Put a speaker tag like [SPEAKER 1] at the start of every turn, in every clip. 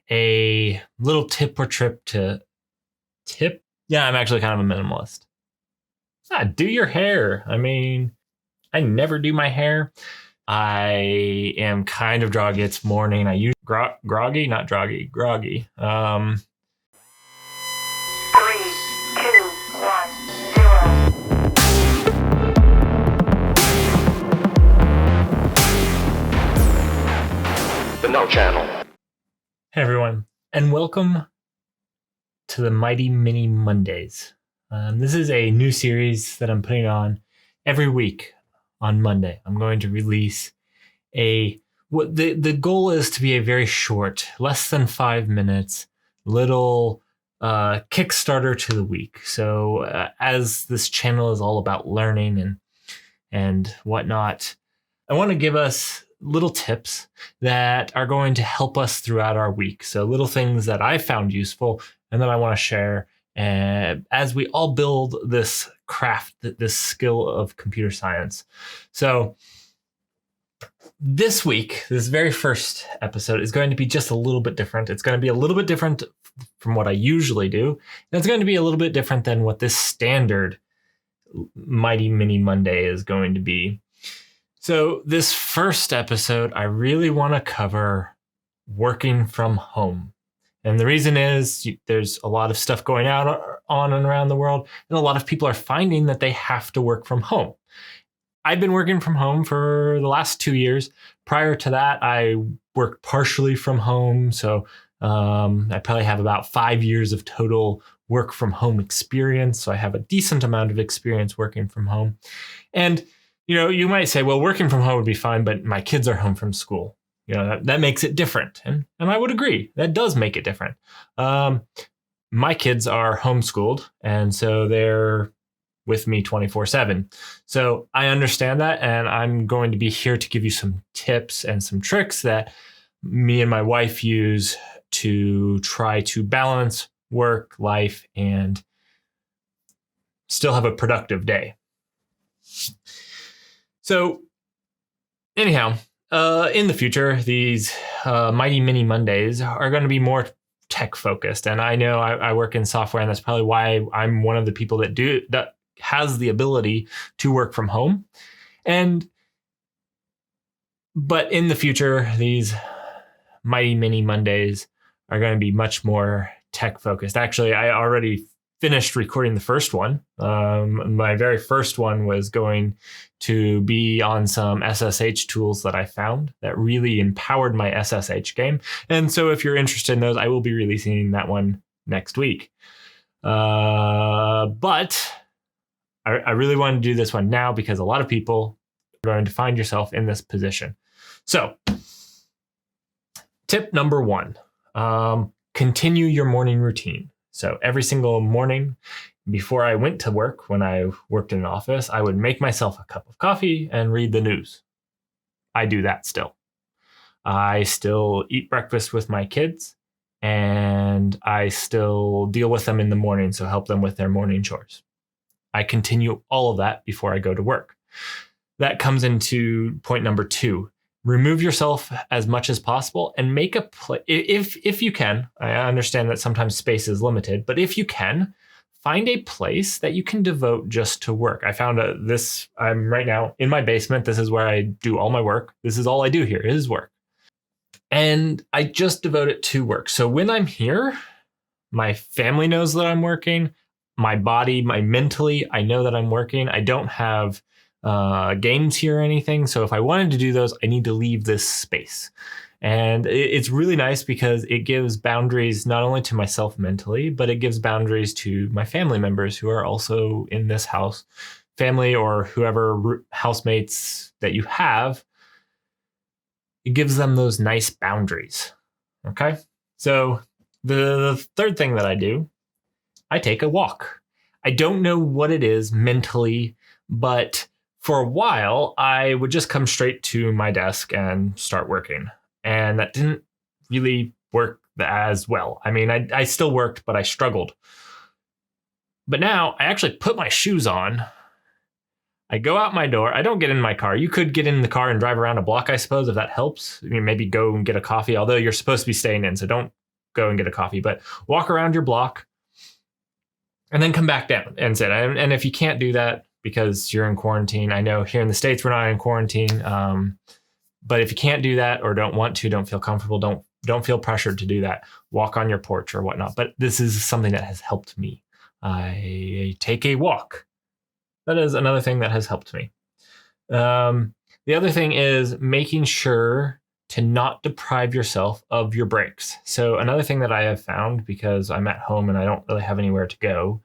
[SPEAKER 1] a little tip or trip to tip. Yeah, I'm actually kind of a minimalist. Do your hair. I mean, I never do my hair. I am kind of groggy. It's morning. I use groggy, not droggy, groggy.
[SPEAKER 2] 3, 2, 1, 0.
[SPEAKER 3] The No Channel.
[SPEAKER 1] Hey everyone, and welcome to the Mighty Mini Mondays. This is a new series that I'm putting on every week on Monday. I'm going to release the goal is to be a very short, less than 5 minutes, little Kickstarter to the week. So as this channel is all about learning and whatnot, I want to give us little tips that are going to help us throughout our week. So little things that I found useful and that I want to share as we all build this craft, this skill of computer science. So this week, this very first episode is going to be just a little bit different. It's going to be a little bit different from what I usually do. And it's going to be a little bit different than what this standard Mighty Mini Monday is going to be. So this first episode, I really want to cover working from home. And the reason is there's a lot of stuff going on and around the world, and a lot of people are finding that they have to work from home. I've been working from home for the last 2 years. Prior to that, I worked partially from home. So I probably have about 5 years of total work from home experience. So I have a decent amount of experience working from home. And you might say, well, working from home would be fine, but my kids are home from school. That makes it different. And I would agree. That does make it different. My kids are homeschooled, and so they're with me 24/7. So I understand that, and I'm going to be here to give you some tips and some tricks that me and my wife use to try to balance work, life, and still have a productive day. So anyhow, in the future, these Mighty Mini Mondays are going to be more tech focused. And I know I work in software, and that's probably why I'm one of the people that has the ability to work from home. But in the future, these Mighty Mini Mondays are going to be much more tech focused. Actually, I already finished recording the first one. My very first one was going to be on some SSH tools that I found that really empowered my SSH game. And so if you're interested in those, I will be releasing that one next week. But I really want to do this one now because a lot of people are going to find yourself in this position. So tip number 1, continue your morning routine. So every single morning before I went to work, when I worked in an office, I would make myself a cup of coffee and read the news. I do that still. I still eat breakfast with my kids, and I still deal with them in the morning, so help them with their morning chores. I continue all of that before I go to work. That comes into point number 2. Remove yourself as much as possible and make a place. If you can, I understand that sometimes space is limited, but if you can, find a place that you can devote just to work. I found I'm right now in my basement. This is where I do all my work. This is all I do here is work. And I just devote it to work. So when I'm here, my family knows that I'm working. My body, mentally, I know that I'm working. I don't have games here or anything. So if I wanted to do those, I need to leave this space. And it's really nice because it gives boundaries not only to myself mentally, but it gives boundaries to my family members who are also in this house, family or whoever housemates that you have. It gives them those nice boundaries. Okay. So the third thing that I do, I take a walk. I don't know what it is mentally, but for a while, I would just come straight to my desk and start working. And that didn't really work as well. I mean, I still worked, but I struggled. But now I actually put my shoes on. I go out my door. I don't get in my car. You could get in the car and drive around a block, I suppose, if that helps. I mean, maybe go and get a coffee, although you're supposed to be staying in, so don't go and get a coffee, but walk around your block and then come back down and sit. And if you can't do that because you're in quarantine, I know here in the States, we're not in quarantine. But if you can't do that or don't want to, don't feel comfortable, don't feel pressured to do that. Walk on your porch or whatnot. But this is something that has helped me. I take a walk. That is another thing that has helped me. The other thing is making sure to not deprive yourself of your breaks. So another thing that I have found, because I'm at home and I don't really have anywhere to go,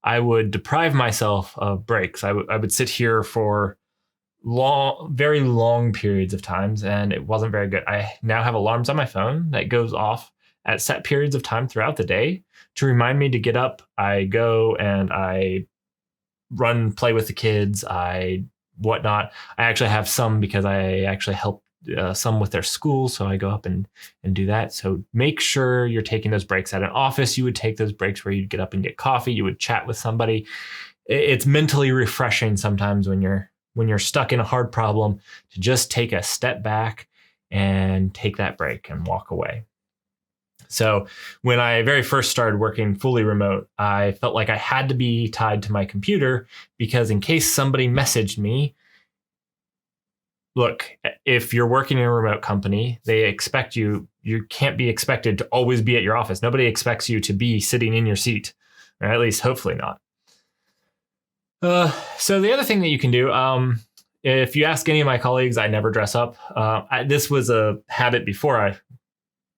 [SPEAKER 1] I would deprive myself of breaks. I would sit here for very long periods of times, and it wasn't very good. I now have alarms on my phone that goes off at set periods of time throughout the day to remind me to get up. I go and I run, play with the kids, whatnot. I actually have some because I actually help some with their school, so I go up and do that. So make sure you're taking those breaks. At an office, you would take those breaks where you'd get up and get coffee, you would chat with somebody. It's mentally refreshing sometimes when you're stuck in a hard problem to just take a step back and take that break and walk away. So when I very first started working fully remote, I felt like I had to be tied to my computer because in case somebody messaged me, look, if you're working in a remote company, they expect you can't be expected to always be at your office. Nobody expects you to be sitting in your seat, or at least hopefully not. So the other thing that you can do, if you ask any of my colleagues, I never dress up. This was a habit before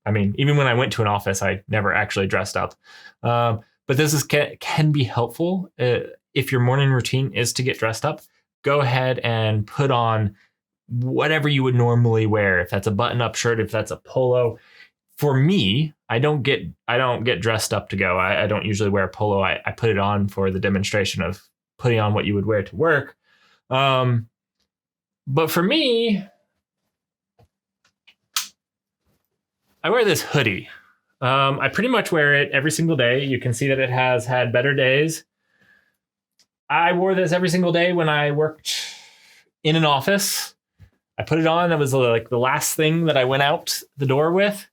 [SPEAKER 1] I mean, even when I went to an office, I never actually dressed up. But this can be helpful. If your morning routine is to get dressed up, go ahead and put on whatever you would normally wear. If that's a button-up shirt, if that's a polo. For me, I don't get dressed up to go. I don't usually wear a polo. I put it on for the demonstration of putting on what you would wear to work. But for me, I wear this hoodie. I pretty much wear it every single day. You can see that it has had better days. I wore this every single day when I worked in an office. I put it on. That was like the last thing that I went out the door with.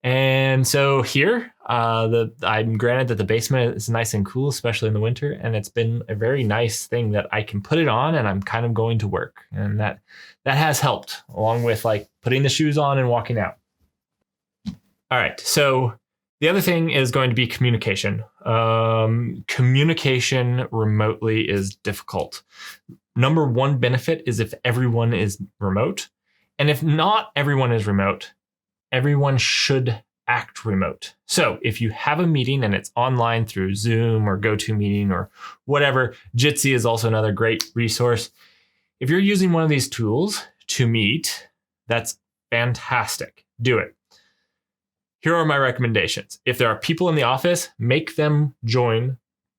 [SPEAKER 1] And so here, I'm granted that the basement is nice and cool, especially in the winter. And it's been a very nice thing that I can put it on and I'm kind of going to work. And that has helped, along with like putting the shoes on and walking out. All right. So the other thing is going to be communication. Communication remotely is difficult. Number one benefit is if everyone is remote. And if not everyone is remote, everyone should act remote. So if you have a meeting and it's online through Zoom or GoToMeeting or whatever, Jitsi is also another great resource. If you're using one of these tools to meet, that's fantastic. Do it. Here are my recommendations. If there are people in the office, make them join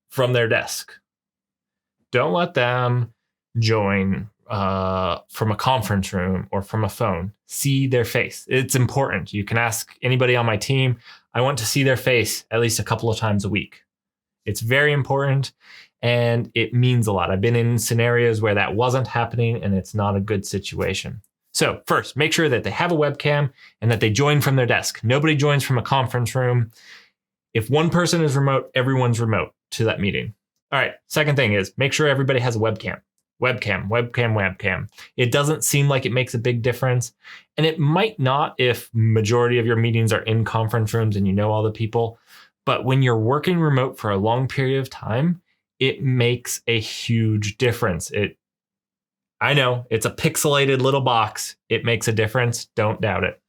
[SPEAKER 1] from their desk. Don't let them join from a conference room or from a phone. See their face. It's important. You can ask anybody on my team. I want to see their face at least a couple of times a week. It's very important and it means a lot. I've been in scenarios where that wasn't happening and it's not a good situation. So first, make sure that they have a webcam and that they join from their desk. Nobody joins from a conference room. If one person is remote, everyone's remote to that meeting. All right. Second thing is make sure everybody has a webcam. Webcam. It doesn't seem like it makes a big difference. And it might not if majority of your meetings are in conference rooms and you know all the people. But when you're working remote for a long period of time, it makes a huge difference. I know it's a pixelated little box. It makes a difference. Don't doubt it.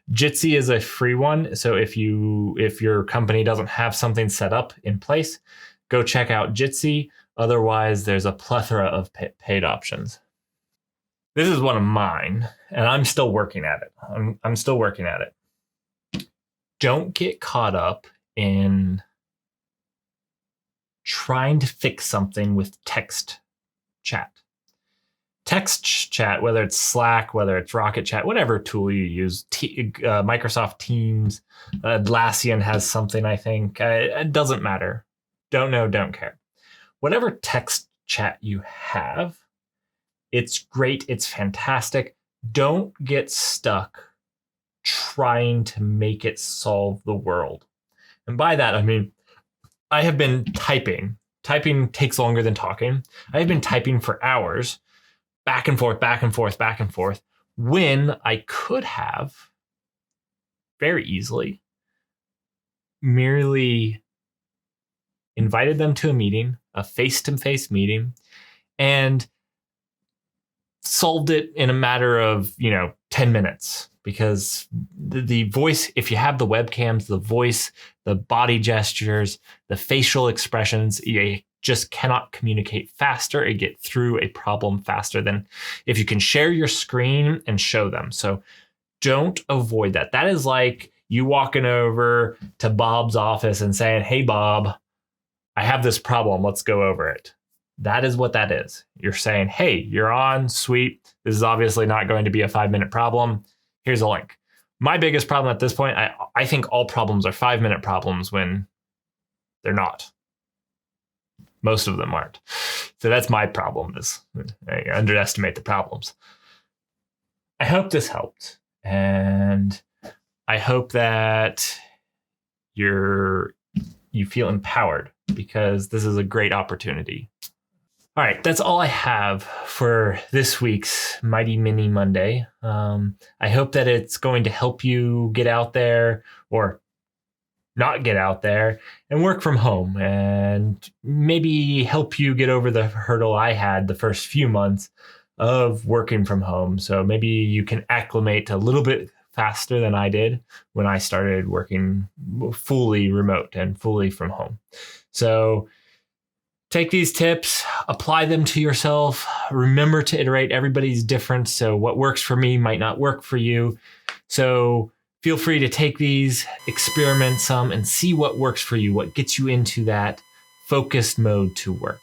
[SPEAKER 1] Jitsi is a free one. So if your company doesn't have something set up in place, go check out Jitsi. Otherwise, there's a plethora of paid options. This is one of mine, and I'm still working at it. I'm still working at it. Don't get caught up in trying to fix something with text chat. Text chat, whether it's Slack, whether it's Rocket Chat, whatever tool you use, Microsoft Teams, Atlassian has something, I think. It doesn't matter. Don't know, don't care. Whatever text chat you have, it's great. It's fantastic. Don't get stuck trying to make it solve the world. And by that, I mean, I have been typing. Typing takes longer than talking. I have been typing for hours, back and forth, back and forth, back and forth, when I could have very easily merely invited them to a meeting, a face-to-face meeting, and solved it in a matter of, 10 minutes. Because the voice, if you have the webcams, the voice, the body gestures, the facial expressions, you just cannot communicate faster and get through a problem faster than if you can share your screen and show them. So don't avoid that. That is like you walking over to Bob's office and saying, "Hey, Bob, I have this problem. Let's go over it." That is what that is. You're saying, "Hey, you're on, sweet. This is obviously not going to be a 5-minute problem. Here's a link." My biggest problem at this point, I think all problems are 5-minute problems when they're not. Most of them aren't. So that's my problem, is I underestimate the problems. I hope this helped. And I hope that you feel empowered, because this is a great opportunity. All right, that's all I have for this week's Mighty Mini Monday. I hope that it's going to help you get out there, or not get out there, and work from home, and maybe help you get over the hurdle I had the first few months of working from home. So maybe you can acclimate a little bit faster than I did when I started working fully remote and fully from home. So take these tips, apply them to yourself. Remember to iterate. Everybody's different. So what works for me might not work for you. So feel free to take these, experiment some, and see what works for you, what gets you into that focused mode to work.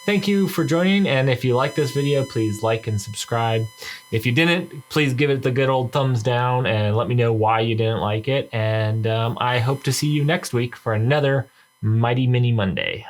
[SPEAKER 1] Thank you for joining. And if you like this video, please like and subscribe. If you didn't, please give it the good old thumbs down and let me know why you didn't like it. And I hope to see you next week for another Mighty Mini Monday.